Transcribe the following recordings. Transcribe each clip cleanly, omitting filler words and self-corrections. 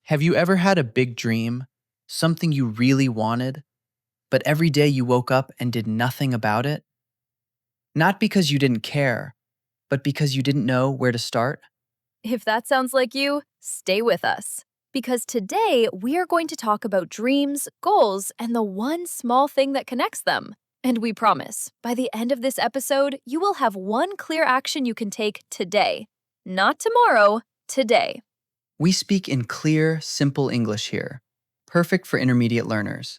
Have you ever had a big dream, something you really wanted, but every day you woke up and did nothing about it? Not because you didn't care, but because you didn't know where to start? If that sounds like you, stay with us. Because today we are going to talk about dreams, goals, and the one small thing that connects them. And we promise, by the end of this episode, you will have one clear action you can take today. Not tomorrow, today. We speak in clear, simple English here, perfect for intermediate learners.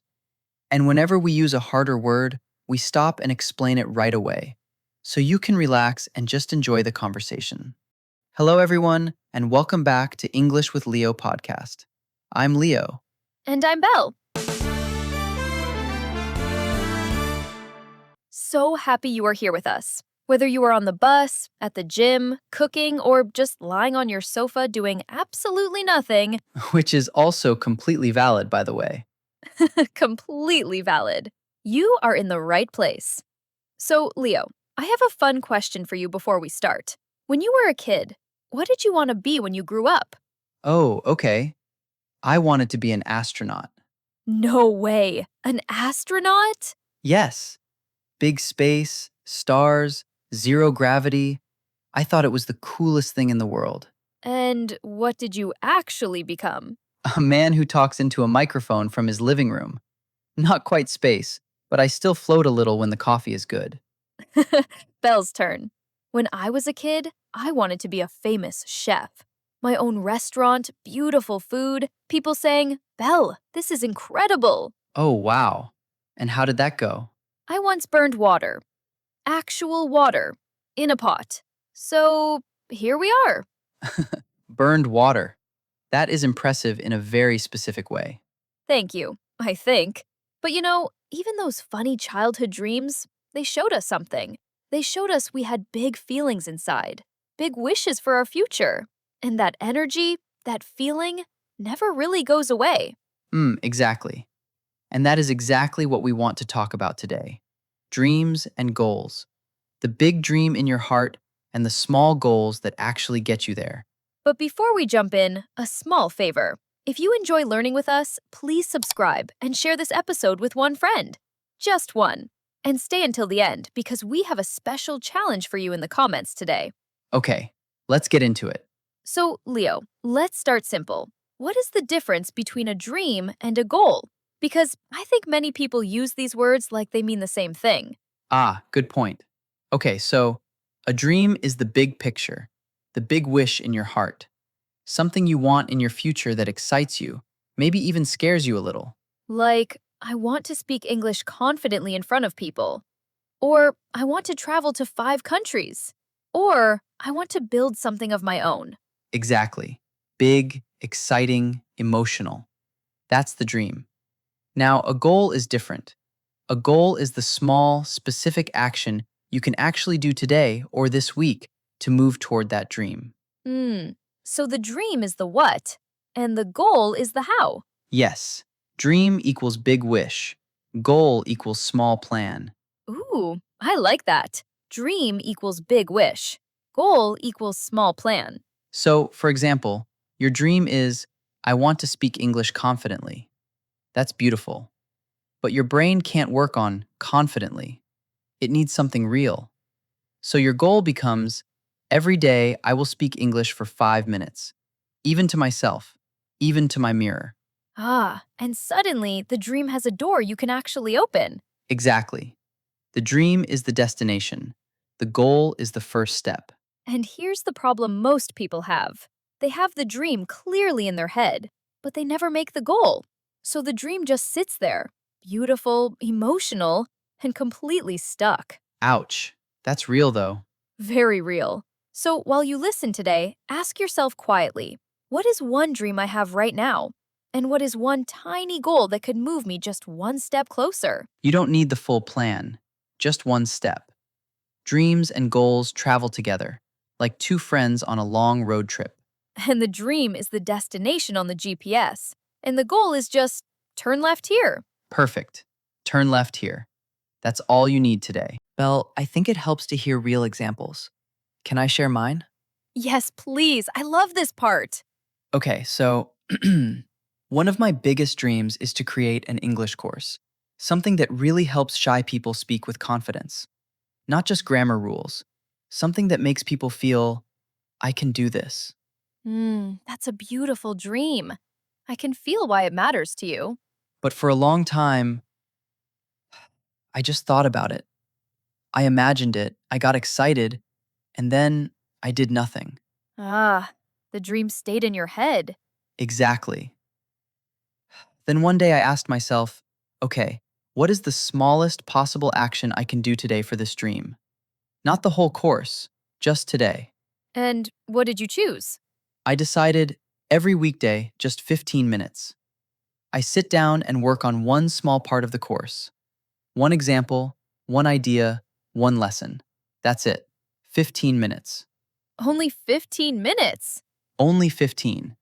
And whenever we use a harder word, we stop and explain it right away, so you can relax and just enjoy the conversation. Hello, everyone, and welcome back to English with Leo podcast. I'm Leo. And I'm Belle. So happy you are here with us. Whether you are on the bus, at the gym, cooking, or just lying on your sofa doing absolutely nothing, Which is also completely valid, by the way. completely valid. You are in the right place. So, Leo, I have a fun question for you before we start. When you were a kid, what did you want to be when you grew up? Oh, okay. I wanted to be an astronaut. No way. An astronaut? Yes, big space, stars, zero gravity. I thought it was the coolest thing in the world. And what did you actually become? A man who talks into a microphone from his living room. Not quite space, but I still float a little when the coffee is good. Belle's turn. When I was a kid, I wanted to be a famous chef. My own restaurant, beautiful food, people saying, Belle, this is incredible. Oh, wow. And how did that go? I once burned water, actual water, in a pot. So here we are. Burned water. That is impressive in a very specific way. Thank you, I think. But even those funny childhood dreams, they showed us something. They showed us we had big feelings inside, big wishes for our future. And that energy, that feeling, never really goes away. Exactly. And that is exactly what we want to talk about today. Dreams and goals. The big dream in your heart and the small goals that actually get you there. But before we jump in, a small favor. If you enjoy learning with us, please subscribe and share this episode with one friend. Just one. And stay until the end because we have a special challenge for you in the comments today. Okay, let's get into it. So, Leo, let's start simple. What is the difference between a dream and a goal? Because I think many people use these words like they mean the same thing. Ah, good point. Okay, so a dream is the big picture, the big wish in your heart, something you want in your future that excites you, maybe even scares you a little. Like, I want to speak English confidently in front of people. Or, I want to travel to 5 countries. Or, I want to build something of my own. Exactly. Big, exciting, emotional. That's the dream. Now, a goal is different. A goal is the small, specific action you can actually do today or this week to move toward that dream. Hmm. So the dream is the what, and the goal is the how. Yes, dream equals big wish. Goal equals small plan. Ooh, I like that. Dream equals big wish. Goal equals small plan. So, for example, your dream is, I want to speak English confidently. That's beautiful. But your brain can't work on confidently. It needs something real. So your goal becomes, every day I will speak English for 5 minutes, even to myself, even to my mirror. Ah, and suddenly the dream has a door you can actually open. Exactly. The dream is the destination. The goal is the first step. And here's the problem most people have. They have the dream clearly in their head, but they never make the goal. So the dream just sits there, beautiful, emotional, and completely stuck. Ouch. That's real though. Very real. So while you listen today, ask yourself quietly, what is one dream I have right now? And what is one tiny goal that could move me just one step closer? You don't need the full plan, just one step. Dreams and goals travel together, like two friends on a long road trip. And the dream is the destination on the GPS. And the goal is just turn left here. Perfect. Turn left here. That's all you need today. Belle, I think it helps to hear real examples. Can I share mine? Yes, please. I love this part. Okay, so One of my biggest dreams is to create an English course, something that really helps shy people speak with confidence. Not just grammar rules, something that makes people feel, I can do this. That's a beautiful dream. I can feel why it matters to you. But for a long time, I just thought about it. I imagined it, I got excited, and then I did nothing. Ah, the dream stayed in your head. Exactly. Then one day I asked myself, okay, what is the smallest possible action I can do today for this dream? Not the whole course, just today. And what did you choose? I decided every weekday, just 15 minutes. I sit down and work on one small part of the course. One example, one idea, one lesson. That's it. 15 minutes. Only 15 minutes. Only 15.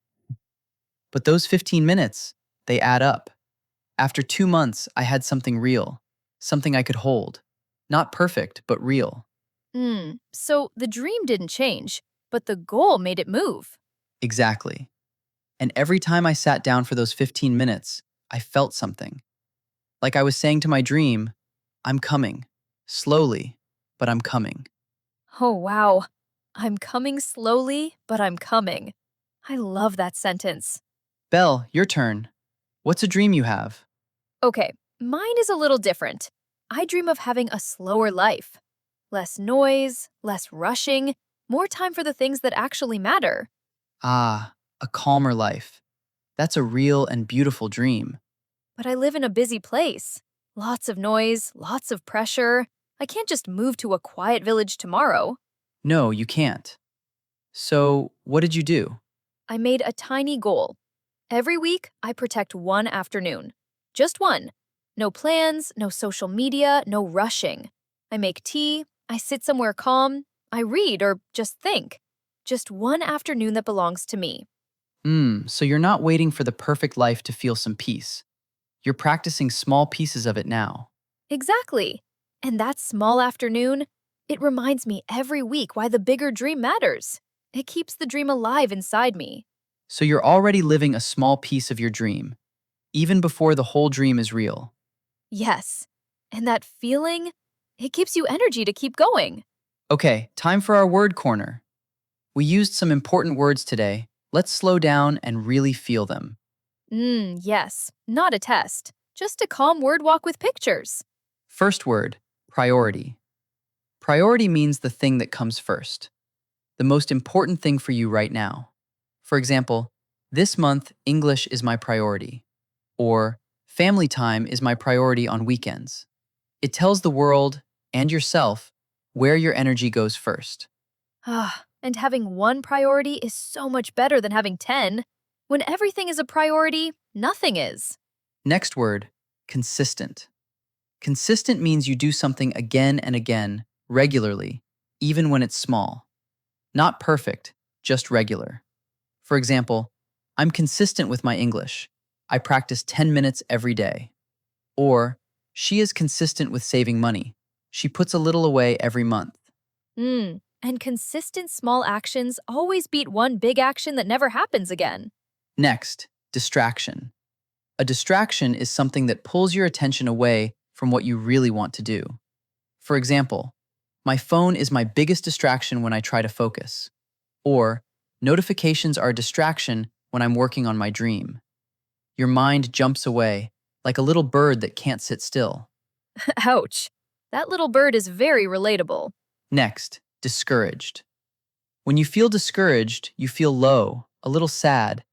But those 15 minutes, they add up. After 2 months, I had something real, something I could hold. Not perfect, but real. So the dream didn't change, but the goal made it move. Exactly. And every time I sat down for those 15 minutes, I felt something. Like I was saying to my dream, I'm coming. Slowly, but I'm coming. Oh, wow. I'm coming slowly, but I'm coming. I love that sentence. Belle, your turn. What's a dream you have? Okay, mine is a little different. I dream of having a slower life. Less noise, less rushing, more time for the things that actually matter. Ah, a calmer life. That's a real and beautiful dream. But I live in a busy place. Lots of noise, lots of pressure. I can't just move to a quiet village tomorrow. No, you can't. So, what did you do? I made a tiny goal. Every week, I protect one afternoon. Just one. No plans, no social media, no rushing. I make tea, I sit somewhere calm, I read or just think. Just one afternoon that belongs to me. So you're not waiting for the perfect life to feel some peace. You're practicing small pieces of it now. Exactly. And that small afternoon, it reminds me every week why the bigger dream matters. It keeps the dream alive inside me. So you're already living a small piece of your dream, even before the whole dream is real. Yes. And that feeling, it gives you energy to keep going. Okay, time for our word corner. We used some important words today. Let's slow down and really feel them. Yes. Not a test. Just a calm word walk with pictures. First word, priority. Priority means the thing that comes first, the most important thing for you right now. For example, this month, English is my priority, or family time is my priority on weekends. It tells the world and yourself where your energy goes first. And having one priority is so much better than having 10. When everything is a priority, nothing is. Next word, consistent. Consistent means you do something again and again, regularly, even when it's small. Not perfect, just regular. For example, I'm consistent with my English. I practice 10 minutes every day. Or, she is consistent with saving money. She puts a little away every month. And consistent small actions always beat one big action that never happens again. Next, distraction. A distraction is something that pulls your attention away from what you really want to do. For example, my phone is my biggest distraction when I try to focus. Or, notifications are a distraction when I'm working on my dream. Your mind jumps away, like a little bird that can't sit still. Ouch. That little bird is very relatable. Next, discouraged. When you feel discouraged, you feel low, a little sad,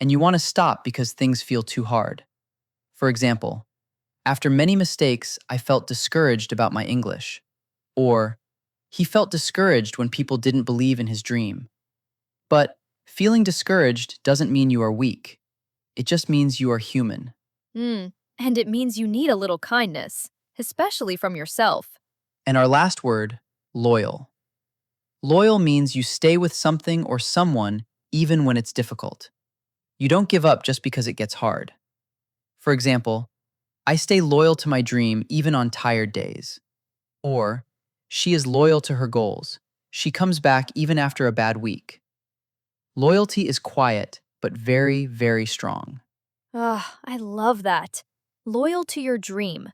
and you want to stop because things feel too hard. For example, after many mistakes, I felt discouraged about my English. Or, he felt discouraged when people didn't believe in his dream. But feeling discouraged doesn't mean you are weak. It just means you are human. And it means you need a little kindness, especially from yourself. And our last word, loyal. Loyal means you stay with something or someone even when it's difficult. You don't give up just because it gets hard. For example, I stay loyal to my dream even on tired days. Or, she is loyal to her goals. She comes back even after a bad week. Loyalty is quiet, but very, very strong. Ah, I love that. Loyal to your dream.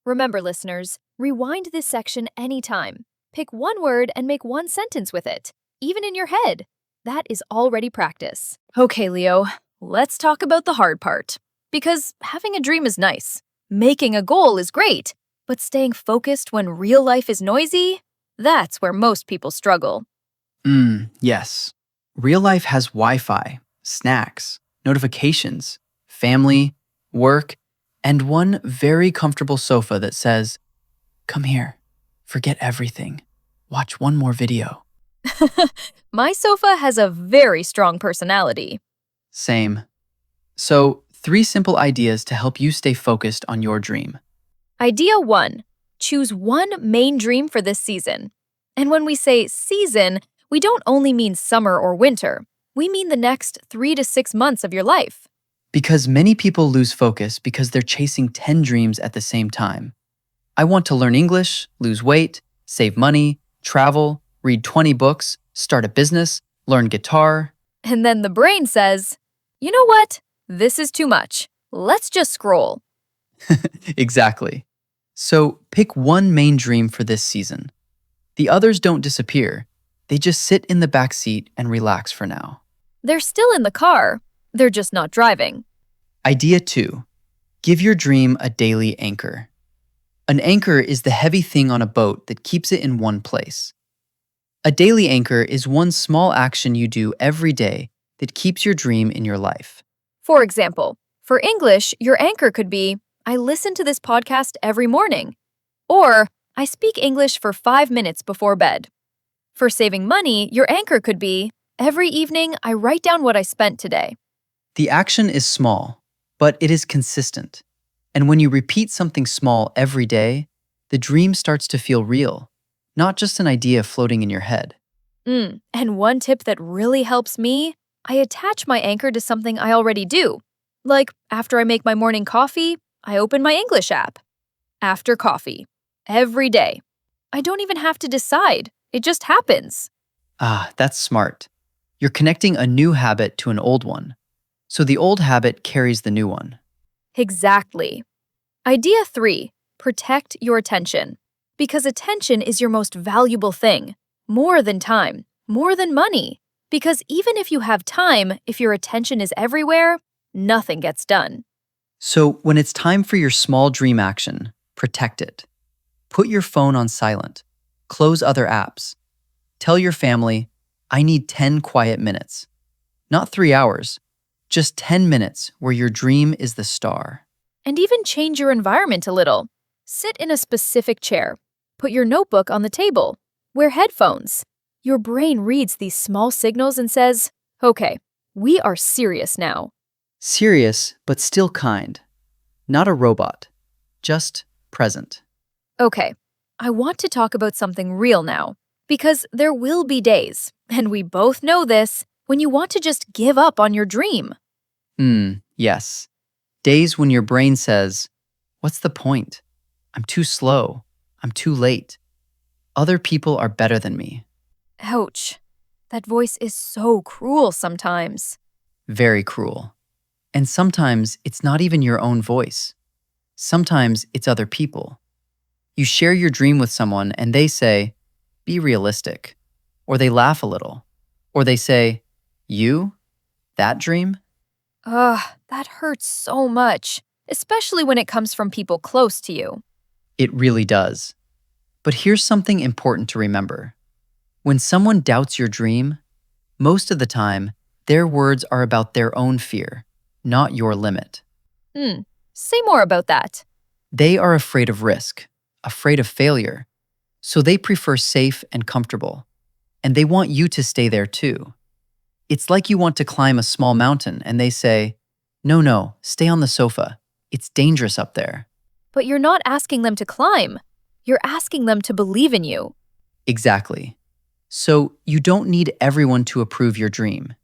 Remember, listeners, rewind this section anytime. Pick one word and make one sentence with it, even in your head. That is already practice. Okay, Leo, let's talk about the hard part. Because having a dream is nice, making a goal is great, but staying focused when real life is noisy, that's where most people struggle. Yes. Real life has Wi Fi, snacks, notifications, family, work, and one very comfortable sofa that says, "Come here, forget everything, watch one more video." My sofa has a very strong personality. Same. So, three simple ideas to help you stay focused on your dream. Idea 1. Choose one main dream for this season. And when we say season, we don't only mean summer or winter. We mean the next 3 to 6 months of your life. Because many people lose focus because they're chasing 10 dreams at the same time. I want to learn English, lose weight, save money, travel, read 20 books, start a business, learn guitar. And then the brain says, you know what? This is too much. Let's just scroll. Exactly. So pick one main dream for this season. The others don't disappear. They just sit in the back seat and relax for now. They're still in the car. They're just not driving. Idea 2. Give your dream a daily anchor. An anchor is the heavy thing on a boat that keeps it in one place. A daily anchor is one small action you do every day that keeps your dream in your life. For example, for English, your anchor could be, I listen to this podcast every morning. Or, I speak English for 5 minutes before bed. For saving money, your anchor could be, every evening I write down what I spent today. The action is small, but it is consistent. And when you repeat something small every day, the dream starts to feel real, not just an idea floating in your head. And one tip that really helps me, I attach my anchor to something I already do. Like, after I make my morning coffee, I open my English app. After coffee. Every day. I don't even have to decide. It just happens. Ah, that's smart. You're connecting a new habit to an old one. So the old habit carries the new one. Exactly. Idea 3. Protect your attention. Because attention is your most valuable thing. More than time. More than money. Because even if you have time, if your attention is everywhere, nothing gets done. So when it's time for your small dream action, protect it. Put your phone on silent. Close other apps. Tell your family, I need 10 quiet minutes. Not 3 hours, just 10 minutes where your dream is the star. And even change your environment a little. Sit in a specific chair. Put your notebook on the table. Wear headphones. Your brain reads these small signals and says, okay, we are serious now. Serious, but still kind. Not a robot, just present. Okay, I want to talk about something real now. Because there will be days, and we both know this, when you want to just give up on your dream. Yes. Days when your brain says, what's the point? I'm too slow. I'm too late. Other people are better than me. Ouch. That voice is so cruel sometimes. Very cruel. And sometimes it's not even your own voice. Sometimes it's other people. You share your dream with someone and they say, be realistic. Or they laugh a little. Or they say, you? That dream? Ugh, that hurts so much, especially when it comes from people close to you. It really does. But here's something important to remember. When someone doubts your dream, most of the time, their words are about their own fear, not your limit. Say more about that. They are afraid of risk, afraid of failure, so they prefer safe and comfortable, and they want you to stay there too. It's like you want to climb a small mountain and they say, no, stay on the sofa. It's dangerous up there. But you're not asking them to climb. You're asking them to believe in you. Exactly. So you don't need everyone to approve your dream.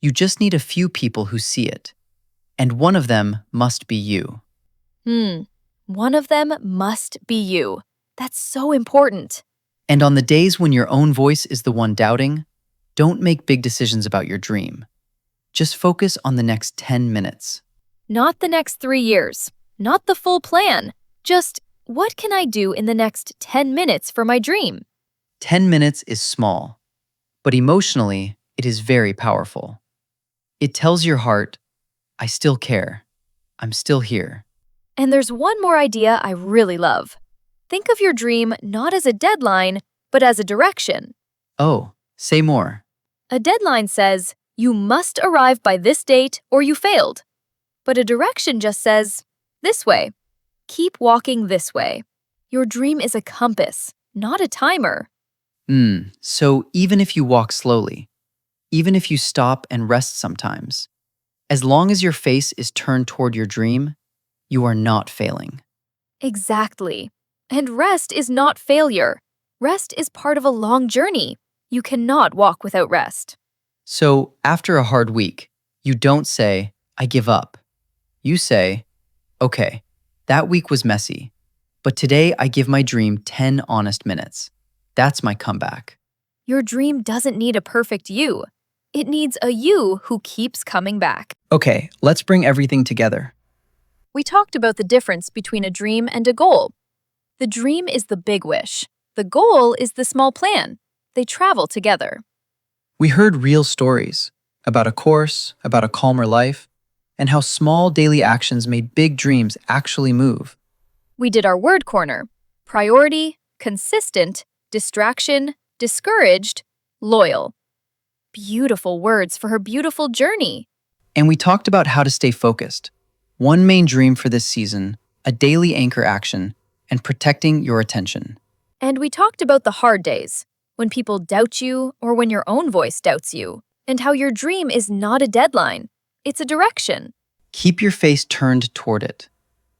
You just need a few people who see it. And one of them must be you. One of them must be you. That's so important. And on the days when your own voice is the one doubting, don't make big decisions about your dream. Just focus on the next 10 minutes. Not the next 3 years, not the full plan. Just, what can I do in the next 10 minutes for my dream? 10 minutes is small, but emotionally, it is very powerful. It tells your heart, I still care. I'm still here. And there's one more idea I really love. Think of your dream not as a deadline, but as a direction. Oh, say more. A deadline says, you must arrive by this date or you failed. But a direction just says, this way. Keep walking this way. Your dream is a compass, not a timer. So even if you walk slowly, even if you stop and rest sometimes, as long as your face is turned toward your dream, you are not failing. Exactly. And rest is not failure. Rest is part of a long journey. You cannot walk without rest. So after a hard week, you don't say, I give up. You say, okay, that week was messy, but today I give my dream 10 honest minutes. That's my comeback. Your dream doesn't need a perfect you. It needs a you who keeps coming back. Okay, let's bring everything together. We talked about the difference between a dream and a goal. The dream is the big wish. The goal is the small plan. They travel together. We heard real stories about a course, about a calmer life, and how small daily actions made big dreams actually move. We did our word corner. Priority, consistent, distraction, discouraged, loyal. Beautiful words for her beautiful journey. And we talked about how to stay focused. One main dream for this season, a daily anchor action, and protecting your attention. And we talked about the hard days, when people doubt you or when your own voice doubts you, and how your dream is not a deadline. It's a direction. Keep your face turned toward it.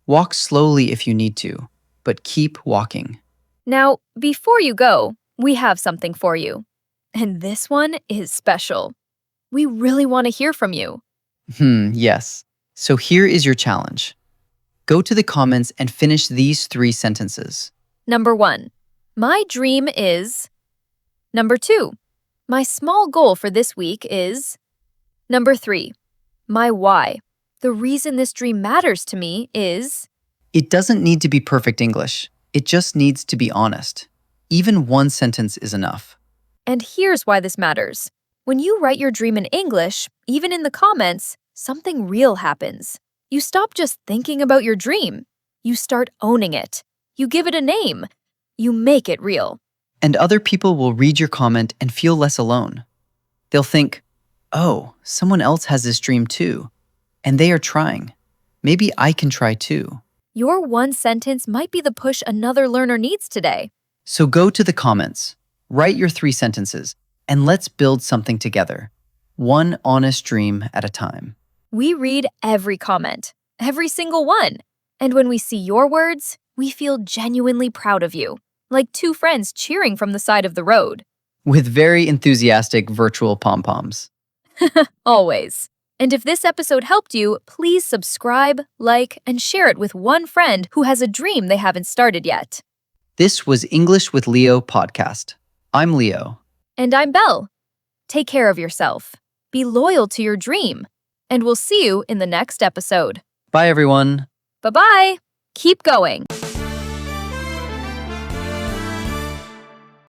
Walk slowly if you need to, but keep walking. Now, before you go, we have something for you. And this one is special. We really want to hear from you. Yes. So here is your challenge. Go to the comments and finish these 3 sentences. Number 1, my dream is. Number 2, my small goal for this week is. Number 3, my why. The reason this dream matters to me is. It doesn't need to be perfect English. It just needs to be honest. Even one sentence is enough. And here's why this matters. When you write your dream in English, even in the comments, something real happens. You stop just thinking about your dream. You start owning it. You give it a name. You make it real. And other people will read your comment and feel less alone. They'll think, oh, someone else has this dream too, and they are trying. Maybe I can try too. Your one sentence might be the push another learner needs today. So go to the comments, write your 3 sentences, and let's build something together. One honest dream at a time. We read every comment, every single one. And when we see your words, we feel genuinely proud of you, like 2 friends cheering from the side of the road. With very enthusiastic virtual pom-poms. Always. And if this episode helped you, please subscribe, like, and share it with one friend who has a dream they haven't started yet. This was English with Leo podcast. I'm Leo. And I'm Belle. Take care of yourself. Be loyal to your dream. And we'll see you in the next episode. Bye, everyone. Bye-bye. Keep going.